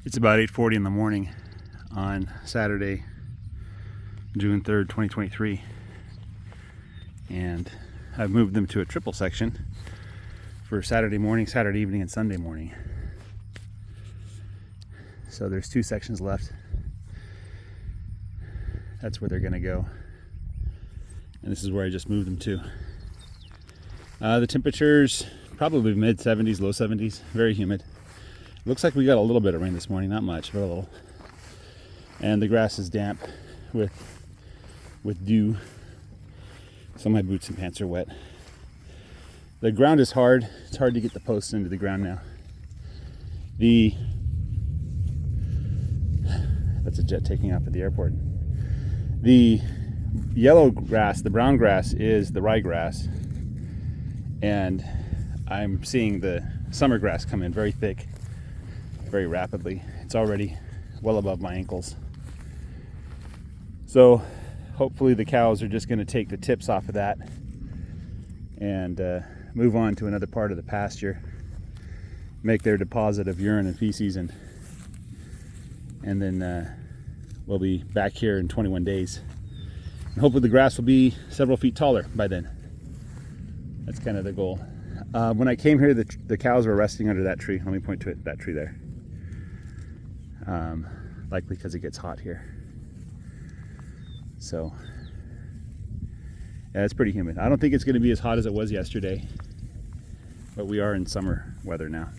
It's about 8:40 in the morning on Saturday, June 3rd, 2023, and I've moved them to a triple section for Saturday morning, Saturday evening, and Sunday morning. So there's 2 sections left. That's where they're gonna go, and this is where I just moved them to. The temperatures probably mid 70s, low 70s, very humid. Looks like we got a little bit of rain this morning, not much, but a little. And the grass is damp with dew, so my boots and pants are wet. The ground is hard. It's hard to get the posts into the ground now. That's a jet taking off at the airport. The yellow grass, the brown grass, is the ryegrass, and I'm seeing the summer grass come in very thick, very rapidly. It's already well above my ankles. So hopefully the cows are just going to take the tips off of that and move on to another part of the pasture, make their deposit of urine and feces, and then we'll be back here in 21 days. And hopefully the grass will be several feet taller by then. That's kind of the goal. When I came here, the cows were resting under that tree. Let me point to it, that tree there. Likely because it gets hot here. So, yeah, it's pretty humid. I don't think it's going to be as hot as it was yesterday, but we are in summer weather now.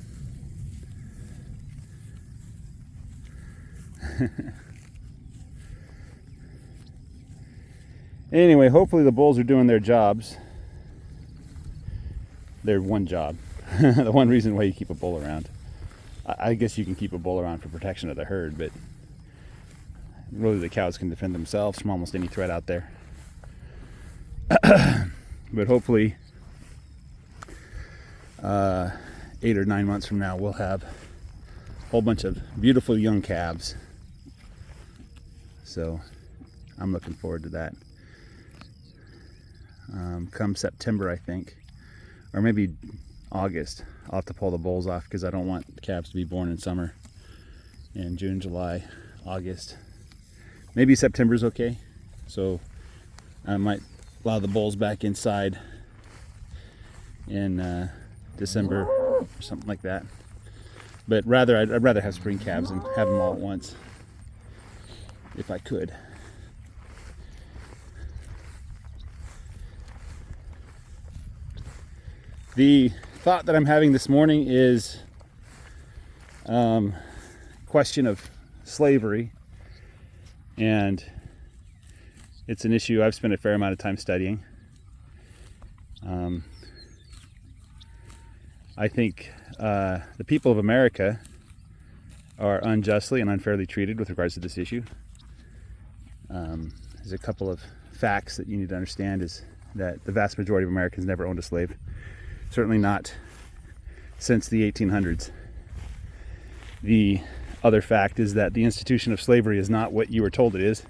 Anyway, hopefully the bulls are doing their jobs. Their one job. The one reason why you keep a bull around. I guess you can keep a bull around for protection of the herd, but really the cows can defend themselves from almost any threat out there. But hopefully 8 or 9 months from now we'll have a whole bunch of beautiful young calves. So I'm looking forward to that. Come September, I think, or maybe August, I'll have to pull the bulls off because I don't want the calves to be born in summer. In June, July, August, maybe September's okay. So I might allow the bulls back inside in December or something like that. But I'd rather have spring calves and have them all at once if I could. The thought that I'm having this morning is question of slavery, and it's an issue I've spent a fair amount of time studying. I think the people of America are unjustly and unfairly treated with regards to this issue. There's a couple of facts that you need to understand is that the vast majority of Americans never owned a slave. Certainly not since the 1800s. The other fact is that the institution of slavery is not what you were told it is.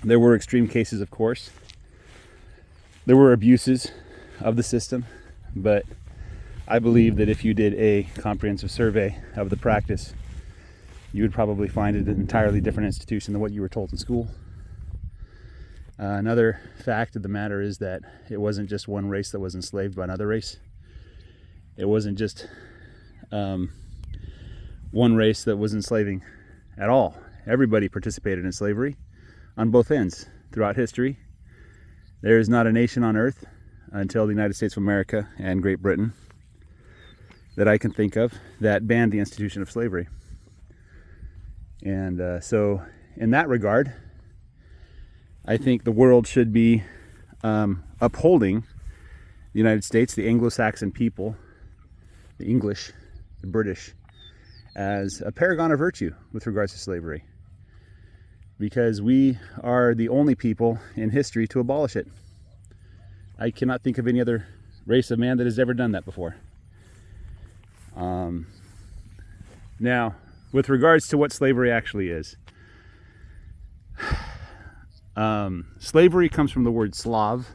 There were extreme cases, of course. There were abuses of the system, but I believe that if you did a comprehensive survey of the practice, you would probably find it an entirely different institution than what you were told in school. Another fact of the matter is that it wasn't just one race that was enslaved by another race. It wasn't just one race that was enslaving at all. Everybody participated in slavery on both ends throughout history. There is not a nation on earth until the United States of America and Great Britain that I can think of that banned the institution of slavery. And so in that regard, I think the world should be upholding the United States, the Anglo-Saxon people, the English, the British, as a paragon of virtue with regards to slavery. Because we are the only people in history to abolish it. I cannot think of any other race of man that has ever done that before. Now, with regards to what slavery actually is, slavery comes from the word Slav.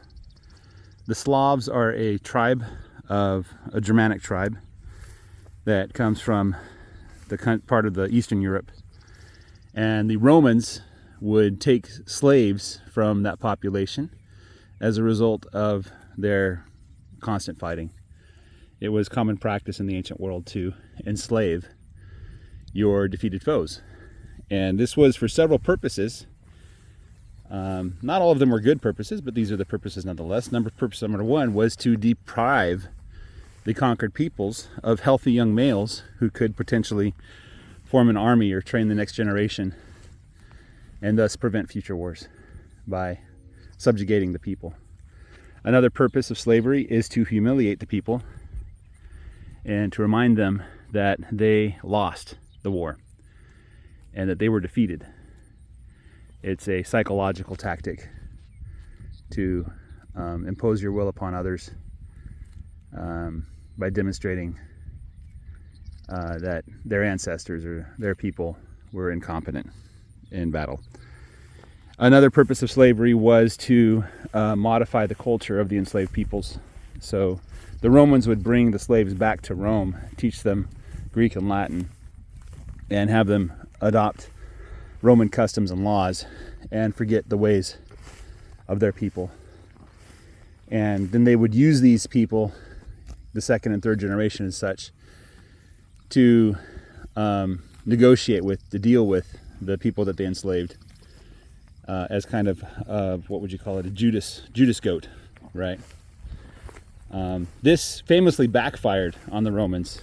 The Slavs are a tribe of a Germanic tribe that comes from the part of the Eastern Europe. And the Romans would take slaves from that population as a result of their constant fighting. It was common practice in the ancient world to enslave your defeated foes. And this was for several purposes. Not all of them were good purposes, but these are the purposes nonetheless. Purpose number one was to deprive the conquered peoples of healthy young males who could potentially form an army or train the next generation, and thus prevent future wars by subjugating the people. Another purpose of slavery is to humiliate the people and to remind them that they lost the war and that they were defeated. It's a psychological tactic to impose your will upon others by demonstrating that their ancestors or their people were incompetent in battle. Another purpose of slavery was to modify the culture of the enslaved peoples. So the Romans would bring the slaves back to Rome, teach them Greek and Latin, and have them adopt Roman customs and laws and forget the ways of their people. And then they would use these people, the second and third generation as such, to negotiate with, to deal with the people that they enslaved as kind of what would you call it, a Judas goat, right? This famously backfired on the Romans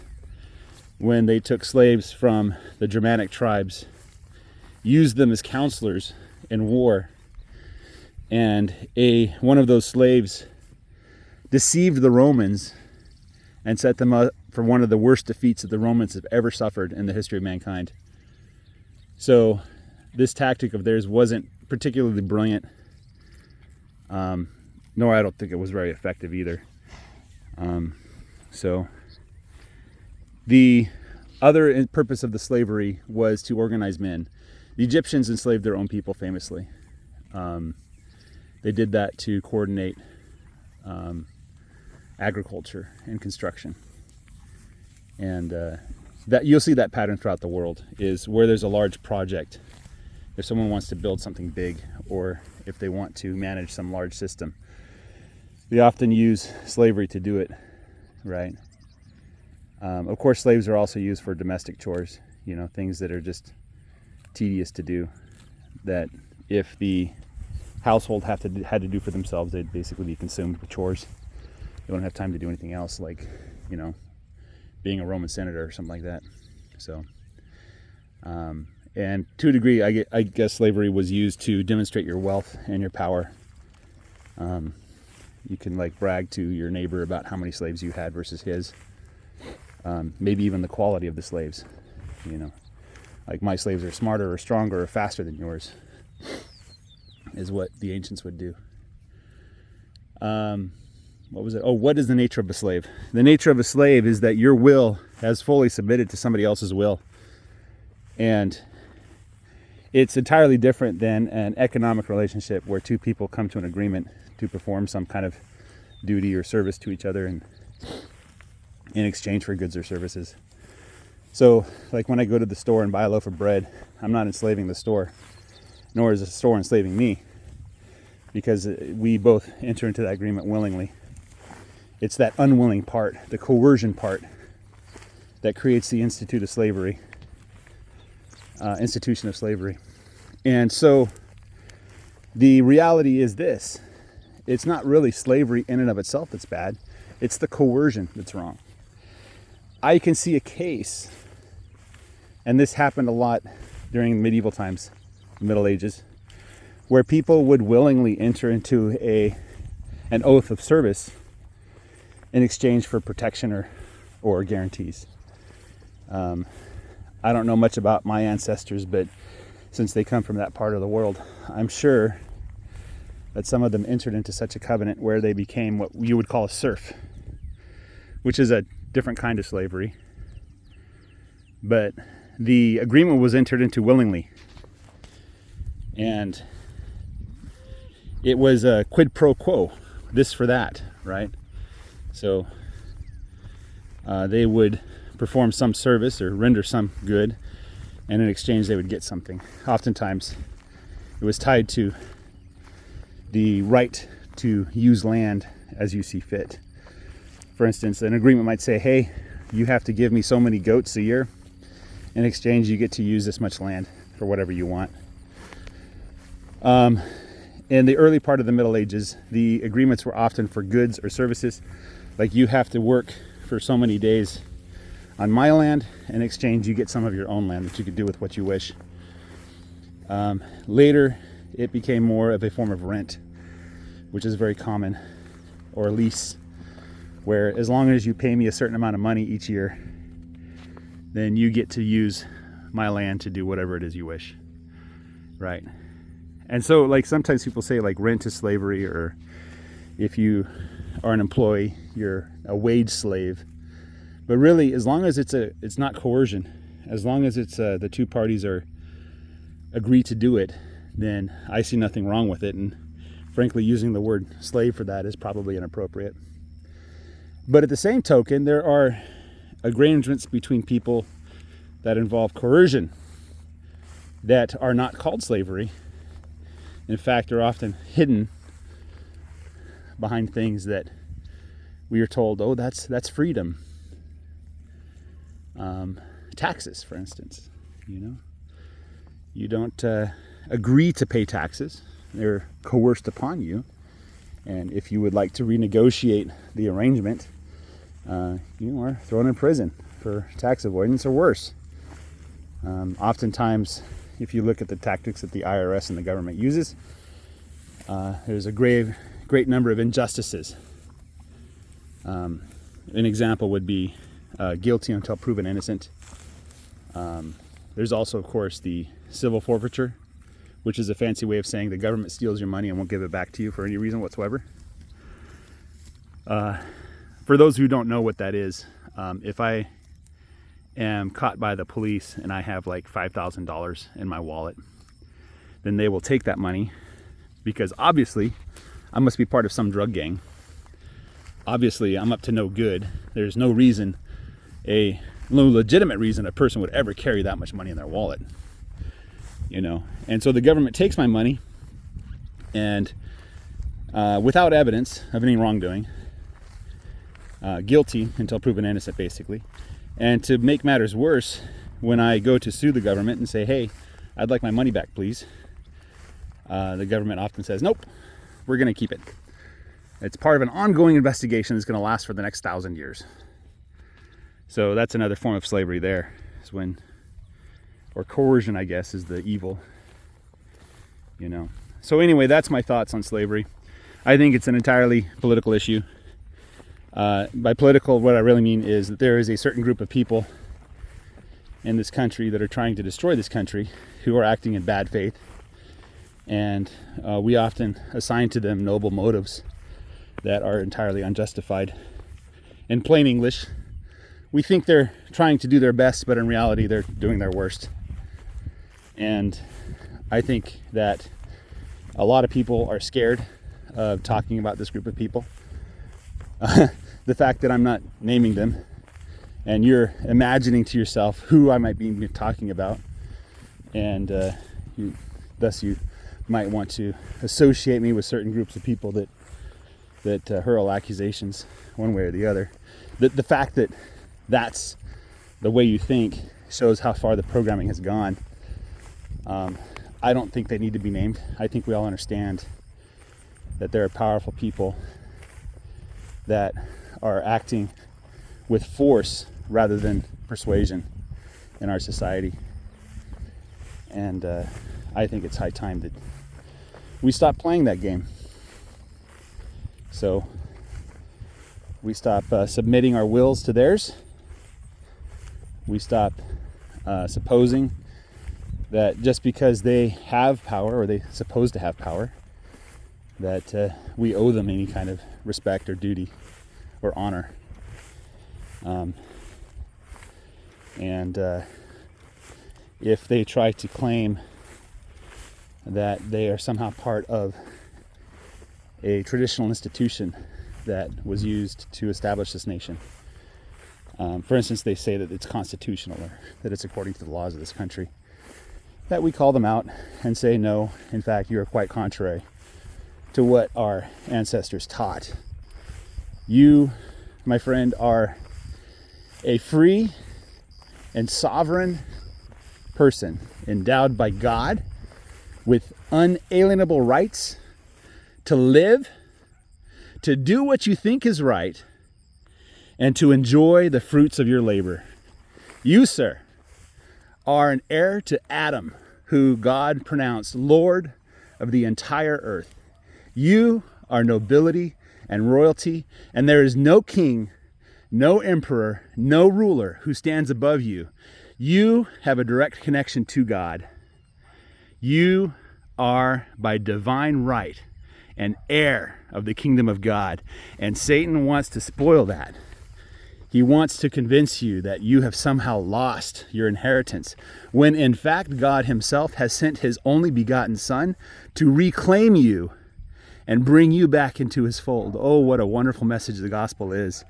when they took slaves from the Germanic tribes, used them as counselors in war, and one of those slaves deceived the Romans and set them up for one of the worst defeats that the Romans have ever suffered in the history of mankind. So this tactic of theirs wasn't particularly brilliant, nor I don't think it was very effective either. So the other purpose of the slavery was to organize men. The Egyptians enslaved their own people famously. They did that to coordinate agriculture and construction. And that you'll see that pattern throughout the world, is where there's a large project. If someone wants to build something big, or if they want to manage some large system, they often use slavery to do it, right? Of course, slaves are also used for domestic chores, things that are just tedious to do, that if the household had to do for themselves, they'd basically be consumed with chores. They don't have time to do anything else, like, being a Roman senator or something like that. So, and to a degree, I guess slavery was used to demonstrate your wealth and your power. You can brag to your neighbor about how many slaves you had versus his. Maybe even the quality of the slaves. Like, my slaves are smarter or stronger or faster than yours, is what the ancients would do. What was it? Oh, what is the nature of a slave? The nature of a slave is that your will has fully submitted to somebody else's will. And it's entirely different than an economic relationship where two people come to an agreement to perform some kind of duty or service to each other in exchange for goods or services. So, like when I go to the store and buy a loaf of bread, I'm not enslaving the store, nor is the store enslaving me, because we both enter into that agreement willingly. It's that unwilling part, the coercion part, that creates the institution of slavery. And so the reality is this: it's not really slavery in and of itself that's bad, it's the coercion that's wrong. I can see a case, and this happened a lot during medieval times, the Middle Ages, where people would willingly enter into an oath of service in exchange for protection or guarantees. I don't know much about my ancestors, but since they come from that part of the world, I'm sure that some of them entered into such a covenant where they became what you would call a serf, which is a different kind of slavery. But the agreement was entered into willingly. And it was a quid pro quo, this for that, right? So they would perform some service or render some good, and in exchange they would get something. Oftentimes it was tied to the right to use land as you see fit. For instance, an agreement might say, hey, you have to give me so many goats a year. In exchange, you get to use this much land for whatever you want. In the early part of the Middle Ages, the agreements were often for goods or services. Like, you have to work for so many days on my land. In exchange, you get some of your own land that you could do with what you wish. Later, it became more of a form of rent, which is very common, or lease, where as long as you pay me a certain amount of money each year, then you get to use my land to do whatever it is you wish, right? And so, like, sometimes people say, like, rent is slavery, or if you are an employee, you're a wage slave. But really, as long as it's not coercion, as long as it's the two parties agree to do it, then I see nothing wrong with it. And frankly, using the word slave for that is probably inappropriate. But at the same token, there are arrangements between people that involve coercion that are not called slavery. In fact, are often hidden behind things that we are told, oh, that's freedom. Taxes, for instance, you don't agree to pay taxes. They're coerced upon you. And if you would like to renegotiate the arrangement, you are thrown in prison for tax avoidance or worse. Oftentimes, if you look at the tactics that the IRS and the government uses, there's a great number of injustices. An example would be guilty until proven innocent. There's also, of course, the civil forfeiture, which is a fancy way of saying the government steals your money and won't give it back to you for any reason whatsoever. For those who don't know what that is, if I am caught by the police and I have like $5,000 in my wallet, then they will take that money, because obviously I must be part of some drug gang. Obviously I'm up to no good. There's no legitimate reason a person would ever carry that much money in their wallet. And so the government takes my money, and without evidence of any wrongdoing, guilty until proven innocent, basically. And to make matters worse, when I go to sue the government and say, hey, I'd like my money back, please, the government often says, nope, we're going to keep it. It's part of an ongoing investigation that's going to last for the next 1,000 years. So that's another form of slavery there, is when, or coercion, I guess, is the evil, So anyway, that's my thoughts on slavery. I think it's an entirely political issue. By political, what I really mean is that there is a certain group of people in this country that are trying to destroy this country, who are acting in bad faith. And we often assign to them noble motives that are entirely unjustified. In plain English, we think they're trying to do their best, but in reality, they're doing their worst. And I think that a lot of people are scared of talking about this group of people. The fact that I'm not naming them, and you're imagining to yourself who I might be talking about, and you might want to associate me with certain groups of people that hurl accusations one way or the other. The fact that that's the way you think shows how far the programming has gone. I don't think they need to be named. I think we all understand that there are powerful people that are acting with force rather than persuasion in our society. And I think it's high time that we stop playing that game. So we stop submitting our wills to theirs. We stop supposing that just because they have power, or they're supposed to have power, that we owe them any kind of respect or duty or honor. And if they try to claim that they are somehow part of a traditional institution that was used to establish this nation, For instance, they say that it's constitutional or that it's according to the laws of this country. That we call them out and say, no, in fact, you are quite contrary to what our ancestors taught. You, my friend, are a free and sovereign person endowed by God with unalienable rights to live, to do what you think is right, and to enjoy the fruits of your labor. You, sir, are an heir to Adam, who God pronounced Lord of the entire earth. You are nobility and royalty, and there is no king, no emperor, no ruler who stands above you. You have a direct connection to God. You are, by divine right, an heir of the kingdom of God, and Satan wants to spoil that. He wants to convince you that you have somehow lost your inheritance, when in fact God himself has sent his only begotten Son to reclaim you and bring you back into his fold. Oh, what a wonderful message the gospel is.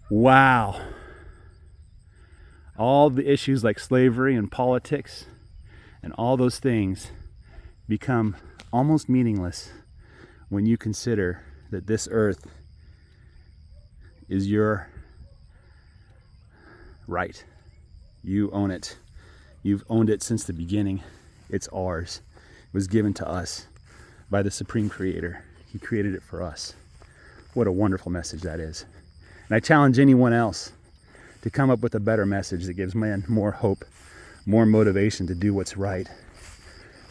Wow. All the issues like slavery and politics and all those things become almost meaningless when you consider that this earth is your right. You own it. You've owned it since the beginning. It's ours. It was given to us by the Supreme Creator. He created it for us. What a wonderful message that is. And I challenge anyone else to come up with a better message that gives man more hope, more motivation to do what's right.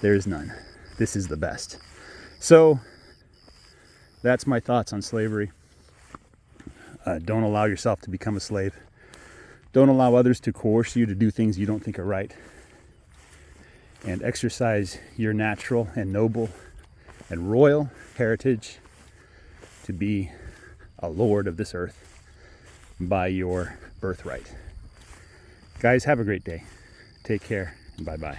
There is none. This is the best. So that's my thoughts on slavery. Don't allow yourself to become a slave. Don't allow others to coerce you to do things you don't think are right. And exercise your natural and noble and royal heritage to be a lord of this earth by your birthright. Guys, have a great day. Take care, and bye-bye.